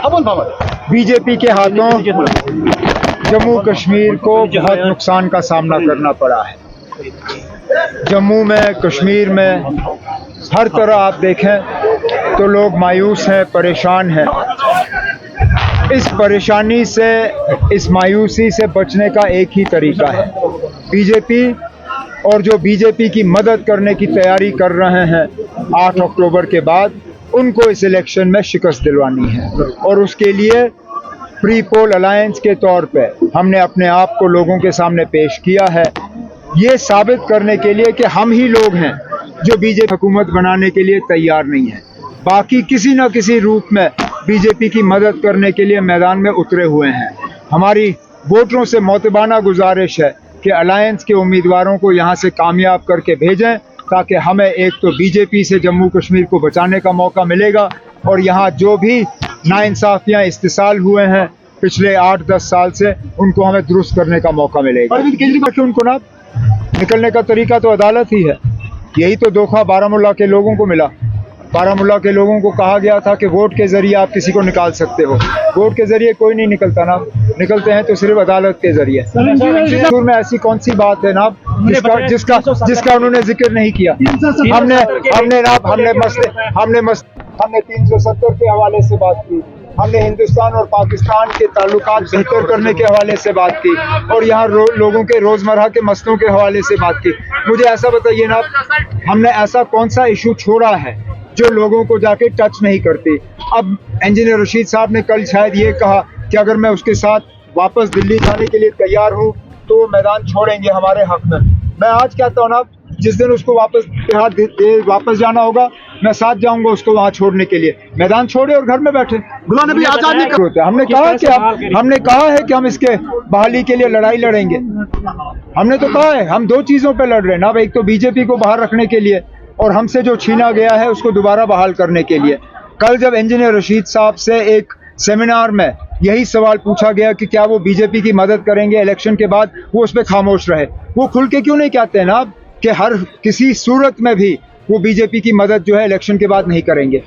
BJP के हाथों जम्मू कश्मीर को बहुत नुकसान का सामना करना पड़ा है। जम्मू में, कश्मीर में हर तरह आप देखें तो लोग मायूस हैं, परेशान हैं। इस परेशानी से, इस मायूसी से बचने का एक ही तरीका है। बीजेपी और जो बीजेपी की मदद करने की तैयारी कर रहे हैं 8 अक्टूबर के बाद, उनको इस इलेक्शन में शिकस्त दिलवानी है। और उसके लिए प्री पोल अलायंस के तौर पे हमने अपने आप को लोगों के सामने पेश किया है, ये साबित करने के लिए कि हम ही लोग हैं जो बीजेपी हुकूमत बनाने के लिए तैयार नहीं है। बाकी किसी न किसी रूप में बीजेपी की मदद करने के लिए मैदान में उतरे हुए हैं। हमारी वोटरों से मोतबाना गुजारिश है कि अलायंस के उम्मीदवारों को यहाँ से कामयाब करके भेजें, ताकि हमें एक तो बीजेपी से जम्मू कश्मीर को बचाने का मौका मिलेगा, और यहाँ जो भी नाइंसाफियाँ इस्तेसाल हुए हैं पिछले 8-10 साल से, उनको हमें दुरुस्त करने का मौका मिलेगा। अरविंद केजरीवाल के उनको ना निकलने का तरीका तो अदालत ही है। यही तो धोखा बारामूला के लोगों को मिला। बारामूला के लोगों को कहा गया था कि वोट के जरिए आप किसी को निकाल सकते हो। वोट के जरिए कोई नहीं निकलता ना, निकलते हैं तो सिर्फ अदालत के जरिए। मंसूर में ऐसी कौन सी बात है ना जिसका उन्होंने जिक्र नहीं किया। हमने 370 के हवाले से बात की, हमने हिंदुस्तान और पाकिस्तान के ताल्लुकात बेहतर करने के हवाले से बात की, और यहाँ लोगों के रोजमर्रा के मसलों के हवाले से बात की। मुझे ऐसा बताइए ना, हमने ऐसा कौन सा इशू छोड़ा है जो लोगों को जाके टच नहीं करती। अब इंजीनियर रशीद साहब ने कल शायद ये कहा कि अगर मैं उसके साथ वापस दिल्ली जाने के लिए तैयार हूँ तो वो मैदान छोड़ेंगे हमारे हक में। मैं आज कहता हूँ ना, जिस दिन उसको वापस जाना होगा, मैं साथ जाऊंगा उसको वहाँ छोड़ने के लिए। मैदान छोड़े और घर में बैठे। हमने कहा है कि हम इसके बहाली के लिए लड़ाई लड़ेंगे। हमने तो कहा है, हम 2 चीजों पे लड़ रहे हैं ना, एक तो बीजेपी को बाहर रखने के लिए, और हमसे जो छीना गया है उसको दोबारा बहाल करने के लिए। कल जब इंजीनियर रशीद साहब से एक सेमिनार में यही सवाल पूछा गया कि क्या वो बीजेपी की मदद करेंगे इलेक्शन के बाद, वो उस पर खामोश रहे। वो खुल के क्यों नहीं कहते हैं ना कि हर किसी सूरत में भी वो बीजेपी की मदद जो है इलेक्शन के बाद नहीं करेंगे।